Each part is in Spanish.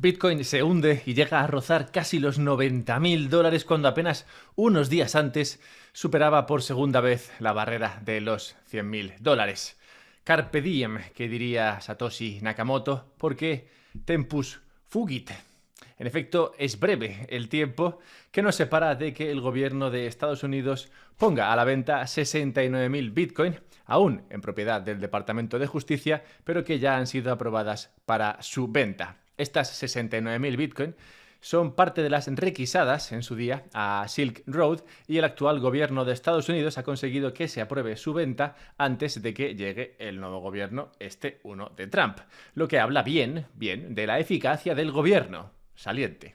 Bitcoin se hunde y llega a rozar casi los $90.000 cuando apenas unos días antes superaba por segunda vez la barrera de los $100.000. Carpe diem, que diría Satoshi Nakamoto, porque tempus fugit. En efecto, es breve el tiempo que nos separa de que el gobierno de Estados Unidos ponga a la venta 69.000 Bitcoin, aún en propiedad del Departamento de Justicia, pero que ya han sido aprobadas para su venta. Estas 69.000 Bitcoin son parte de las requisadas en su día a Silk Road y el actual gobierno de Estados Unidos ha conseguido que se apruebe su venta antes de que llegue el nuevo gobierno, uno de Trump. Lo que habla bien de la eficacia del gobierno saliente,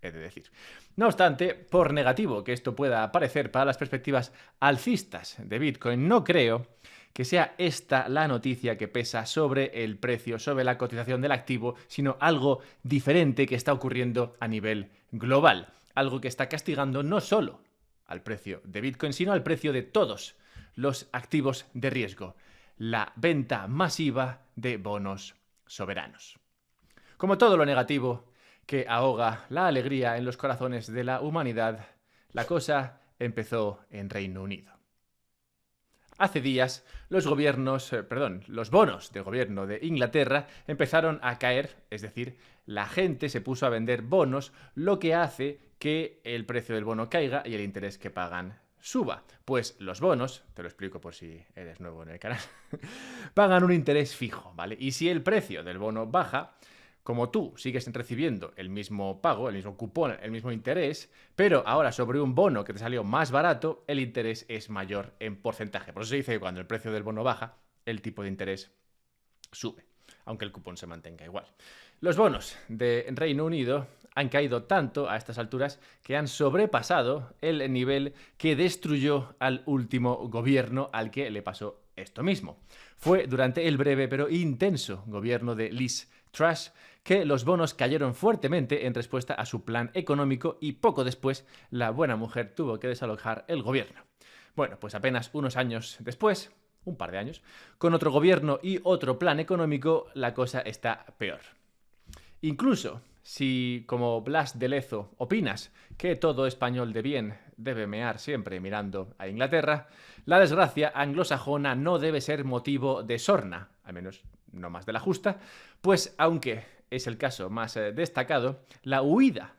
he de decir. No obstante, por negativo que esto pueda parecer para las perspectivas alcistas de Bitcoin, no creo que sea esta la noticia que pesa sobre el precio, sobre la cotización del activo, sino algo diferente que está ocurriendo a nivel global. Algo que está castigando no solo al precio de Bitcoin, sino al precio de todos los activos de riesgo. La venta masiva de bonos soberanos. Como todo lo negativo que ahoga la alegría en los corazones de la humanidad, la cosa empezó en Reino Unido. Hace días, los bonos de gobierno de Inglaterra empezaron a caer, es decir, la gente se puso a vender bonos, lo que hace que el precio del bono caiga y el interés que pagan suba. Pues los bonos, te lo explico por si eres nuevo en el canal, pagan un interés fijo, ¿vale? Y si el precio del bono baja, como tú sigues recibiendo el mismo pago, el mismo cupón, el mismo interés, pero ahora sobre un bono que te salió más barato, el interés es mayor en porcentaje. Por eso se dice que cuando el precio del bono baja, el tipo de interés sube, aunque el cupón se mantenga igual. Los bonos de Reino Unido han caído tanto a estas alturas que han sobrepasado el nivel que destruyó al último gobierno al que le pasó esto mismo. Fue durante el breve pero intenso gobierno de Liz Truss que los bonos cayeron fuertemente en respuesta a su plan económico y poco después la buena mujer tuvo que desalojar el gobierno. Bueno, pues apenas unos años después, un par de años, con otro gobierno y otro plan económico, la cosa está peor. Incluso si, como Blas de Lezo, opinas que todo español de bien debe mear siempre mirando a Inglaterra, la desgracia anglosajona no debe ser motivo de sorna, al menos no más de la justa, pues aunque es el caso más destacado, la huida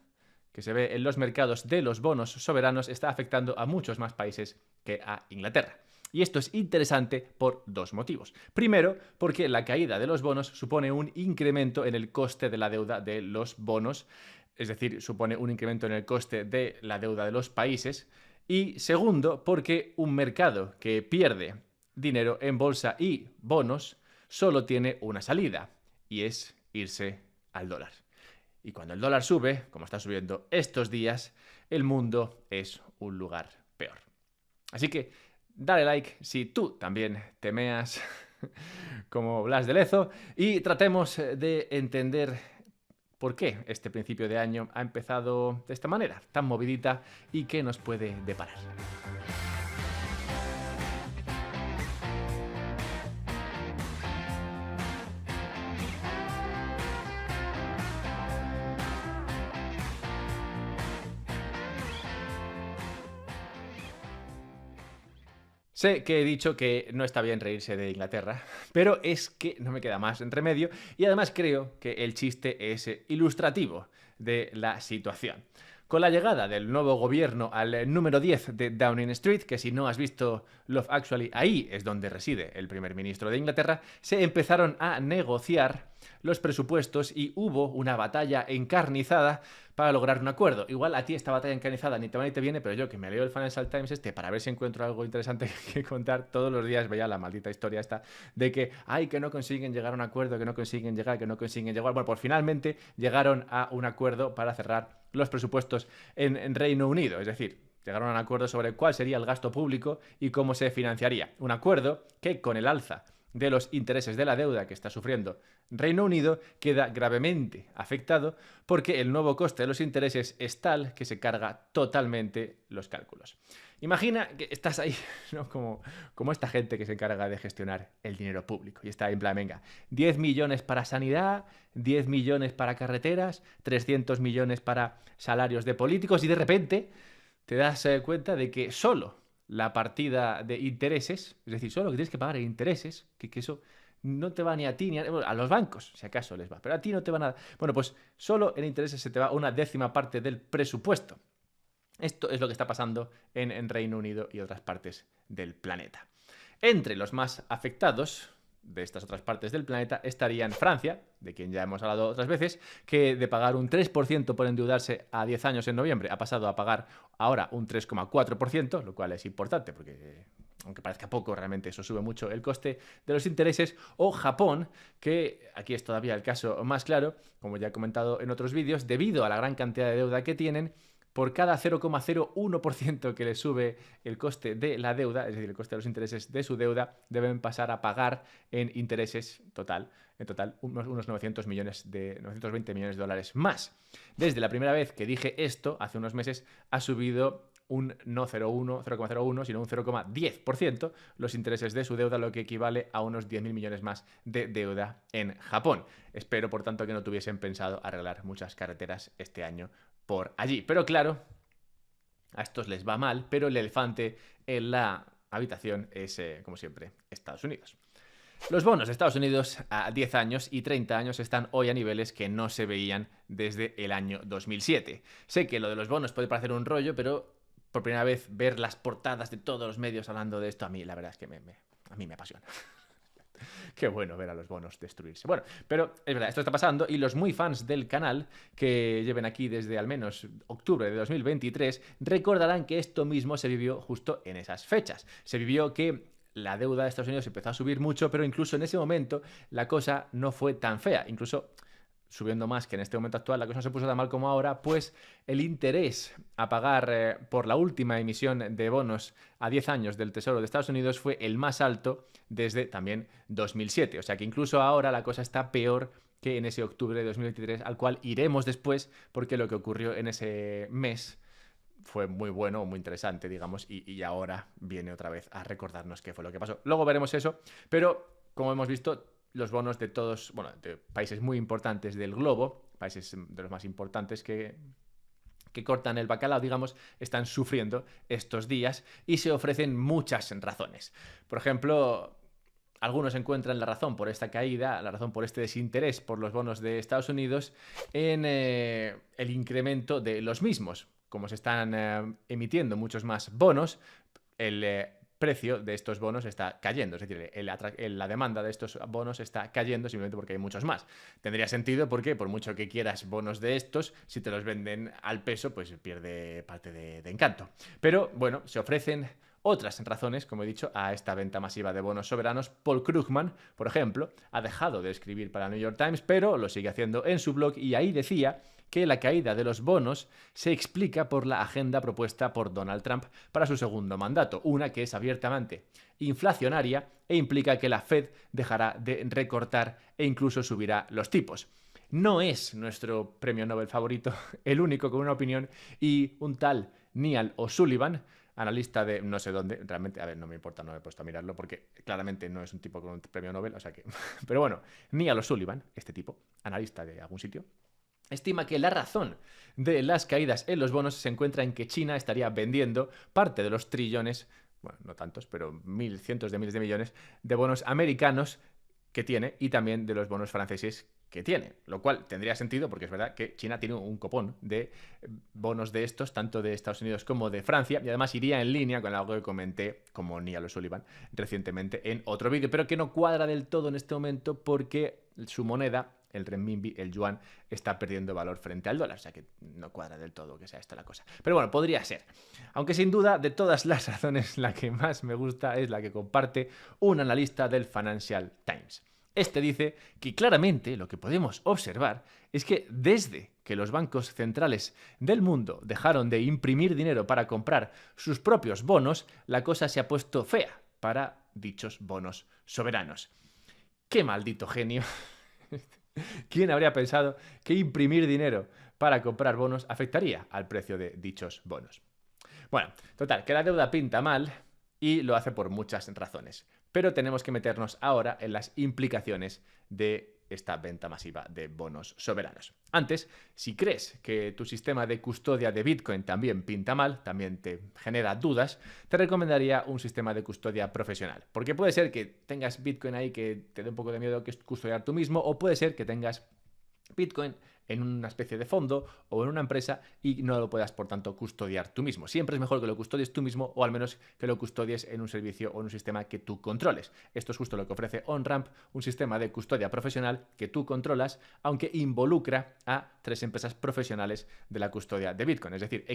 que se ve en los mercados de los bonos soberanos está afectando a muchos más países que a Inglaterra. Y esto es interesante por dos motivos. Primero, porque la caída de los bonos supone un incremento en el coste de la deuda de los bonos, es decir, supone un incremento en el coste de la deuda de los países. Y segundo, porque un mercado que pierde dinero en bolsa y bonos solo tiene una salida, y es irse al dólar. Y cuando el dólar sube, como está subiendo estos días, el mundo es un lugar peor. Así que dale like si tú también temeas como Blas de Lezo y tratemos de entender por qué este principio de año ha empezado de esta manera, tan movidita, y qué nos puede deparar. Sé que he dicho que no está bien reírse de Inglaterra, pero es que no me queda más remedio y además creo que el chiste es ilustrativo de la situación. Con la llegada del nuevo gobierno al número 10 de Downing Street, que si no has visto Love Actually, ahí es donde reside el primer ministro de Inglaterra, se empezaron a negociar los presupuestos y hubo una batalla encarnizada para lograr un acuerdo. Igual a ti esta batalla encarnizada ni te va ni te viene, pero yo que me leo el Financial Times para ver si encuentro algo interesante que contar, todos los días veía la maldita historia esta de que que no consiguen llegar a un acuerdo, que no consiguen llegar. Bueno, pues finalmente llegaron a un acuerdo para cerrar los presupuestos en Reino Unido, es decir, llegaron a un acuerdo sobre cuál sería el gasto público y cómo se financiaría. Un acuerdo que con el alza de los intereses de la deuda que está sufriendo Reino Unido queda gravemente afectado porque el nuevo coste de los intereses es tal que se carga totalmente los cálculos. Imagina que estás ahí, ¿no? Como esta gente que se encarga de gestionar el dinero público y está en plan, venga, 10 millones para sanidad, 10 millones para carreteras, 300 millones para salarios de políticos y de repente te das cuenta de que solo la partida de intereses, es decir, solo lo que tienes que pagar en intereses, que eso no te va ni a ti ni a los bancos, si acaso les va, pero a ti no te va nada. Bueno, pues solo en intereses se te va una décima parte del presupuesto. Esto es lo que está pasando en Reino Unido y otras partes del planeta. Entre los más afectados de estas otras partes del planeta estarían Francia, de quien ya hemos hablado otras veces, que de pagar un 3% por endeudarse a 10 años en noviembre ha pasado a pagar ahora un 3,4%, lo cual es importante porque, aunque parezca poco, realmente eso sube mucho el coste de los intereses. O Japón, que aquí es todavía el caso más claro, como ya he comentado en otros vídeos, debido a la gran cantidad de deuda que tienen, por cada 0,01% que le sube el coste de la deuda, es decir, el coste de los intereses de su deuda, deben pasar a pagar en intereses en total unos 920 millones de dólares más. Desde la primera vez que dije esto, hace unos meses, ha subido un no 0,01, sino un 0,10% los intereses de su deuda, lo que equivale a unos 10.000 millones más de deuda en Japón. Espero, por tanto, que no tuviesen pensado arreglar muchas carreteras este año por allí. Pero claro, a estos les va mal, pero el elefante en la habitación es, como siempre, Estados Unidos. Los bonos de Estados Unidos a 10 años y 30 años están hoy a niveles que no se veían desde el año 2007. Sé que lo de los bonos puede parecer un rollo, pero por primera vez ver las portadas de todos los medios hablando de esto, a mí la verdad es que a mí me apasiona. Qué bueno ver a los bonos destruirse. Bueno, pero es verdad, esto está pasando y los muy fans del canal, que lleven aquí desde al menos octubre de 2023, recordarán que esto mismo se vivió justo en esas fechas. Se vivió que la deuda de Estados Unidos empezó a subir mucho, pero incluso en ese momento la cosa no fue tan fea. Incluso subiendo más que en este momento actual, la cosa no se puso tan mal como ahora, pues el interés a pagar por la última emisión de bonos a 10 años del Tesoro de Estados Unidos fue el más alto desde también 2007. O sea que incluso ahora la cosa está peor que en ese octubre de 2023, al cual iremos después, porque lo que ocurrió en ese mes fue muy bueno, muy interesante, digamos, y ahora viene otra vez a recordarnos qué fue lo que pasó. Luego veremos eso, pero como hemos visto, los bonos de todos, bueno, de países muy importantes del globo, países de los más importantes que cortan el bacalao, digamos, están sufriendo estos días y se ofrecen muchas razones. Por ejemplo, algunos encuentran la razón por esta caída, la razón por este desinterés por los bonos de Estados Unidos en el incremento de los mismos. Como se están emitiendo muchos más bonos, el precio de estos bonos está cayendo, es decir, la demanda de estos bonos está cayendo simplemente porque hay muchos más. Tendría sentido porque por mucho que quieras bonos de estos, si te los venden al peso, pues pierde parte de encanto. Pero bueno, se ofrecen otras razones, como he dicho, a esta venta masiva de bonos soberanos. Paul Krugman, por ejemplo, ha dejado de escribir para el New York Times, pero lo sigue haciendo en su blog y ahí decía que la caída de los bonos se explica por la agenda propuesta por Donald Trump para su segundo mandato, una que es abiertamente inflacionaria e implica que la Fed dejará de recortar e incluso subirá los tipos. No es nuestro premio Nobel favorito el único con una opinión, y un tal Neal O'Sullivan, analista de no sé dónde, realmente, a ver, no me importa, no me he puesto a mirarlo porque claramente no es un tipo con un premio Nobel, o sea que... Pero bueno, Neal O'Sullivan, este tipo, analista de algún sitio, estima que la razón de las caídas en los bonos se encuentra en que China estaría vendiendo parte de los trillones, bueno, no tantos, pero cientos de miles de millones de bonos americanos que tiene y también de los bonos franceses que tiene, lo cual tendría sentido porque es verdad que China tiene un copón de bonos de estos, tanto de Estados Unidos como de Francia, y además iría en línea con algo que comenté, como Neal O'Sullivan, recientemente en otro vídeo, pero que no cuadra del todo en este momento porque su moneda, el renminbi, el yuan, está perdiendo valor frente al dólar, o sea que no cuadra del todo que sea esta la cosa. Pero bueno, podría ser. Aunque sin duda, de todas las razones, la que más me gusta es la que comparte un analista del Financial Times. Este dice que claramente lo que podemos observar es que desde que los bancos centrales del mundo dejaron de imprimir dinero para comprar sus propios bonos, la cosa se ha puesto fea para dichos bonos soberanos. ¡Qué maldito genio! ¿Quién habría pensado que imprimir dinero para comprar bonos afectaría al precio de dichos bonos? Bueno, total, que la deuda pinta mal y lo hace por muchas razones. Pero tenemos que meternos ahora en las implicaciones de esta venta masiva de bonos soberanos. Antes, si crees que tu sistema de custodia de Bitcoin también pinta mal, también te genera dudas, te recomendaría un sistema de custodia profesional. Porque puede ser que tengas Bitcoin ahí que te dé un poco de miedo que custodiar tú mismo, o puede ser que tengas Bitcoin en una especie de fondo o en una empresa y no lo puedas, por tanto, custodiar tú mismo. Siempre es mejor que lo custodies tú mismo o al menos que lo custodies en un servicio o en un sistema que tú controles. Esto es justo lo que ofrece OnRamp, un sistema de custodia profesional que tú controlas, aunque involucra a 3 empresas profesionales de la custodia de Bitcoin. Es decir,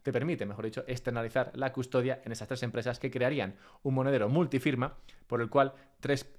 te permite, mejor dicho, externalizar la custodia en esas 3 empresas que crearían un monedero multifirma por el cual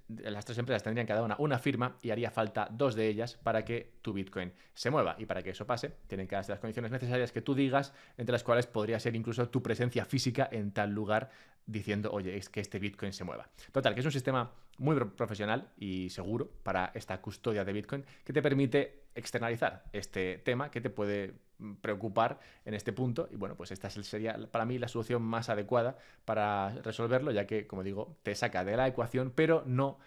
las 3 empresas tendrían cada una firma y haría falta 2 de ellas para que tu Bitcoin se mueva. Y para que eso pase, tienen que darse las condiciones necesarias que tú digas, entre las cuales podría ser incluso tu presencia física en tal lugar diciendo, oye, es que este Bitcoin se mueva. Total, que es un sistema muy profesional y seguro para esta custodia de Bitcoin que te permite externalizar este tema que te puede preocupar en este punto. Y bueno, pues esta sería para mí la solución más adecuada para resolverlo, ya que, como digo, te saca de la ecuación, pero no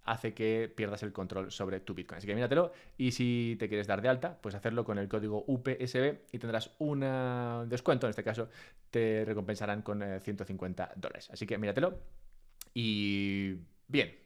hace que pierdas el control sobre tu Bitcoin. Así que míratelo y si te quieres dar de alta, pues hacerlo con el código UPSB y tendrás un descuento. En este caso te recompensarán con $150. Así que míratelo. Y bien,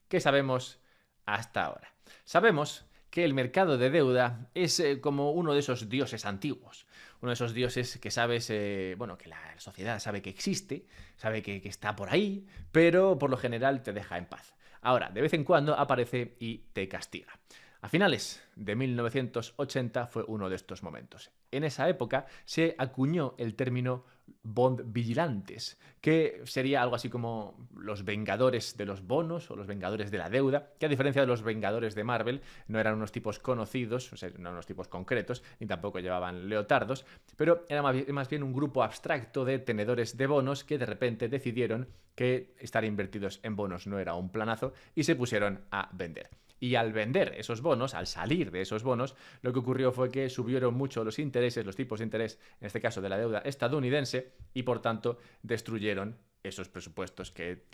¿qué sabemos hasta ahora? Sabemos que el mercado de deuda es como uno de esos dioses antiguos. Uno de esos dioses que sabes, bueno, que la sociedad sabe que existe, sabe que está por ahí, pero por lo general te deja en paz. Ahora, de vez en cuando aparece y te castiga. A finales de 1980 fue uno de estos momentos. En esa época se acuñó el término bond vigilantes, que sería algo así como los vengadores de los bonos o los vengadores de la deuda, que a diferencia de los vengadores de Marvel, no eran unos tipos conocidos, o sea, no unos tipos concretos, ni tampoco llevaban leotardos, pero era más bien un grupo abstracto de tenedores de bonos que de repente decidieron que estar invertidos en bonos no era un planazo y se pusieron a vender. Y al vender esos bonos, al salir de esos bonos, lo que ocurrió fue que subieron mucho los intereses, los tipos de interés, en este caso de la deuda estadounidense, y por tanto destruyeron esos presupuestos que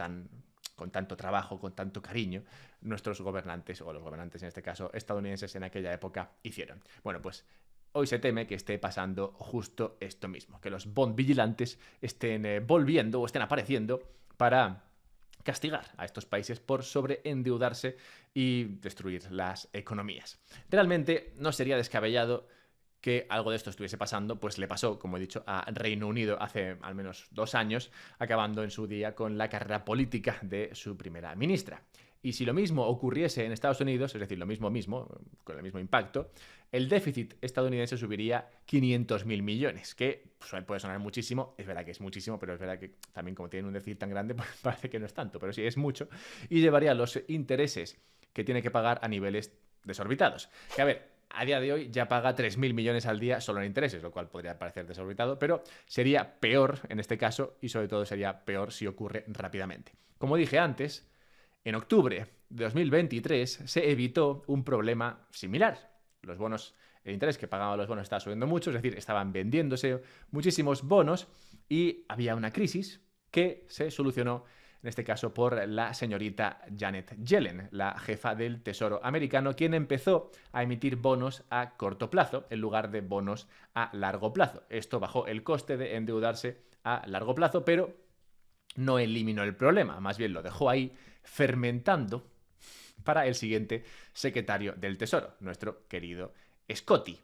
con tanto trabajo, con tanto cariño, nuestros gobernantes, o los gobernantes en este caso estadounidenses en aquella época, hicieron. Bueno, pues hoy se teme que esté pasando justo esto mismo, que los bond vigilantes estén volviendo o estén apareciendo para castigar a estos países por sobreendeudarse y destruir las economías. Realmente no sería descabellado que algo de esto estuviese pasando, pues le pasó, como he dicho, a Reino Unido hace al menos 2 años, acabando en su día con la carrera política de su primera ministra. Y si lo mismo ocurriese en Estados Unidos, es decir, lo mismo, con el mismo impacto, el déficit estadounidense subiría 500.000 millones, que puede sonar muchísimo, es verdad que es muchísimo, pero es verdad que también como tienen un déficit tan grande, pues parece que no es tanto, pero sí es mucho, y llevaría los intereses que tiene que pagar a niveles desorbitados. Que a ver, a día de hoy ya paga 3.000 millones al día solo en intereses, lo cual podría parecer desorbitado, pero sería peor en este caso y sobre todo sería peor si ocurre rápidamente. Como dije antes, en octubre de 2023 se evitó un problema similar. El interés que pagaban los bonos estaba subiendo mucho, es decir, estaban vendiéndose muchísimos bonos y había una crisis que se solucionó en este caso por la señorita Janet Yellen, la jefa del Tesoro americano, quien empezó a emitir bonos a corto plazo en lugar de bonos a largo plazo. Esto bajó el coste de endeudarse a largo plazo, pero no eliminó el problema, más bien lo dejó ahí fermentando para el siguiente secretario del Tesoro, nuestro querido Scotty.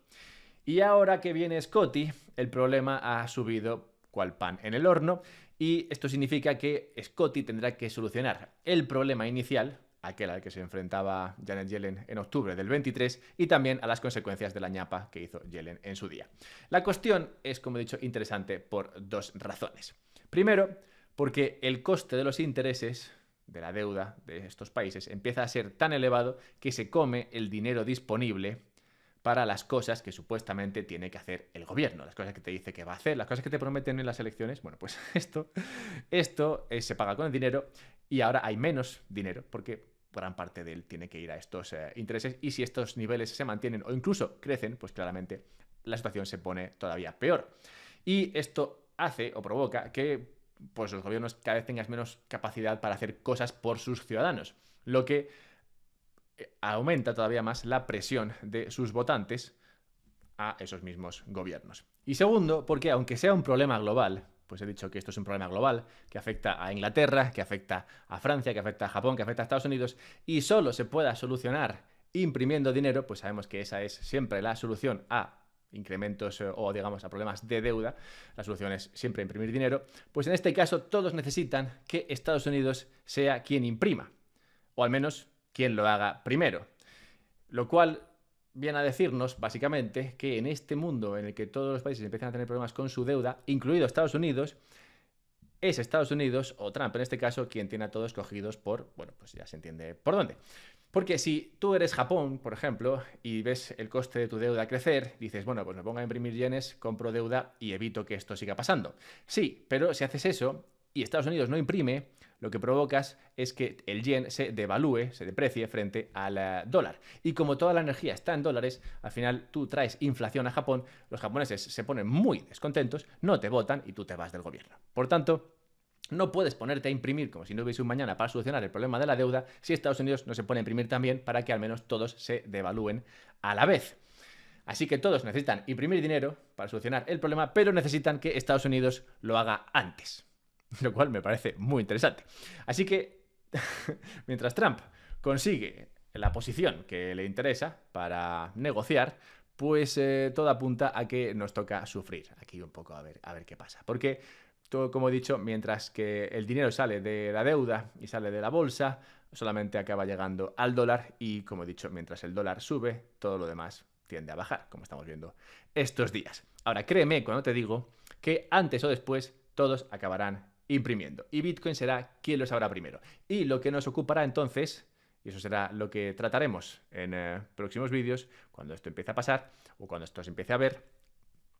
Y ahora que viene Scotty, el problema ha subido cual pan en el horno y esto significa que Scotty tendrá que solucionar el problema inicial, aquel al que se enfrentaba Janet Yellen en octubre del 23, y también a las consecuencias de la ñapa que hizo Yellen en su día. La cuestión es, como he dicho, interesante por 2 razones. Primero, porque el coste de los intereses de la deuda de estos países empieza a ser tan elevado que se come el dinero disponible para las cosas que supuestamente tiene que hacer el gobierno, las cosas que te dice que va a hacer, las cosas que te prometen en las elecciones. Bueno, pues esto se paga con el dinero y ahora hay menos dinero porque gran parte de él tiene que ir a estos intereses, y si estos niveles se mantienen o incluso crecen, pues claramente la situación se pone todavía peor. Y esto hace o provoca que pues, los gobiernos cada vez tengan menos capacidad para hacer cosas por sus ciudadanos, lo que aumenta todavía más la presión de sus votantes a esos mismos gobiernos. Y segundo, porque aunque sea un problema global, pues he dicho que esto es un problema global que afecta a Inglaterra, que afecta a Francia, que afecta a Japón, que afecta a Estados Unidos, y solo se pueda solucionar imprimiendo dinero, pues sabemos que esa es siempre la solución a incrementos o digamos a problemas de deuda. La solución es siempre imprimir dinero. Pues en este caso todos necesitan que Estados Unidos sea quien imprima, o al menos quien lo haga primero, lo cual viene a decirnos, básicamente, que en este mundo en el que todos los países empiezan a tener problemas con su deuda, incluido Estados Unidos, es Estados Unidos, o Trump en este caso, quien tiene a todos cogidos por, bueno, pues ya se entiende por dónde. Porque si tú eres Japón, por ejemplo, y ves el coste de tu deuda crecer, dices, bueno, pues me pongo a imprimir yenes, compro deuda y evito que esto siga pasando. Sí, pero si haces eso y Estados Unidos no imprime, lo que provocas es que el yen se devalúe, se deprecie frente al dólar. Y como toda la energía está en dólares, al final tú traes inflación a Japón, los japoneses se ponen muy descontentos, no te votan y tú te vas del gobierno. Por tanto, no puedes ponerte a imprimir como si no hubiese un mañana para solucionar el problema de la deuda si Estados Unidos no se pone a imprimir también para que al menos todos se devalúen a la vez. Así que todos necesitan imprimir dinero para solucionar el problema, pero necesitan que Estados Unidos lo haga antes. Lo cual me parece muy interesante. Así que, mientras Trump consigue la posición que le interesa para negociar, pues todo apunta a que nos toca sufrir aquí un poco a ver qué pasa. Porque, todo, como he dicho, mientras que el dinero sale de la deuda y sale de la bolsa, solamente acaba llegando al dólar y, como he dicho, mientras el dólar sube, todo lo demás tiende a bajar, como estamos viendo estos días. Ahora, créeme cuando te digo que antes o después todos acabarán imprimiendo. Y Bitcoin será quien lo sabrá primero. Y lo que nos ocupará entonces, y eso será lo que trataremos en próximos vídeos, cuando esto empiece a pasar o cuando esto se empiece a ver,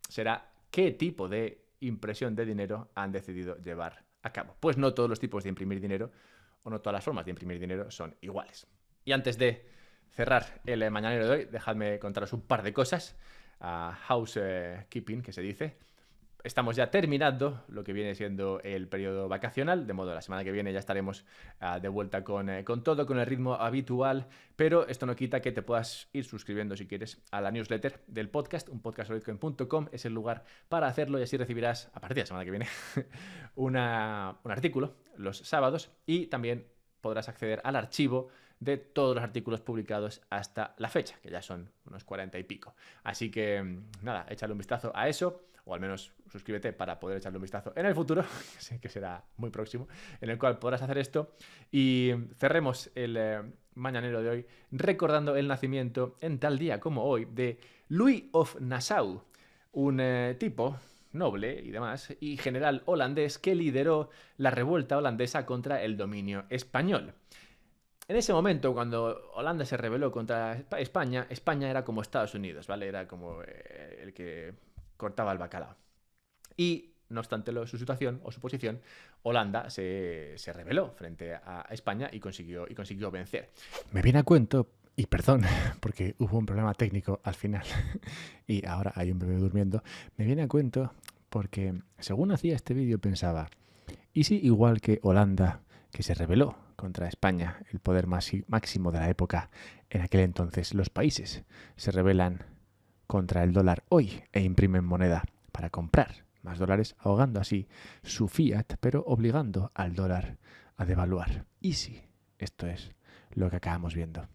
será qué tipo de impresión de dinero han decidido llevar a cabo. Pues no todos los tipos de imprimir dinero o no todas las formas de imprimir dinero son iguales. Y antes de cerrar el mañanero de hoy, dejadme contaros un par de cosas. Housekeeping, que se dice. Estamos ya terminando lo que viene siendo el periodo vacacional, de modo la semana que viene ya estaremos de vuelta con todo, con el ritmo habitual, pero esto no quita que te puedas ir suscribiendo si quieres a la newsletter del podcast, unpodcastsolidcoin.com es el lugar para hacerlo y así recibirás a partir de la semana que viene un artículo los sábados y también podrás acceder al archivo de todos los artículos publicados hasta la fecha, que ya son unos 40 y pico. Así que nada, échale un vistazo a eso, o al menos suscríbete para poder echarle un vistazo en el futuro, que será muy próximo, en el cual podrás hacer esto. Y cerremos el mañanero de hoy recordando el nacimiento en tal día como hoy de Louis of Nassau, un tipo noble y demás, y general holandés que lideró la revuelta holandesa contra el dominio español. En ese momento, cuando Holanda se rebeló contra España, España era como Estados Unidos, ¿vale? Era como el que cortaba el bacalao. Y, no obstante su situación o su posición, Holanda se rebeló frente a España y consiguió vencer. Me viene a cuento, y perdón, porque hubo un problema técnico al final, y ahora hay un bebé durmiendo, me viene a cuento porque, según hacía este vídeo, pensaba, ¿y si igual que Holanda, que se rebeló contra España, el poder máximo de la época, en aquel entonces los países se rebelan contra el dólar hoy e imprimen moneda para comprar más dólares, ahogando así su fiat, pero obligando al dólar a devaluar? ¿Y si esto es lo que acabamos viendo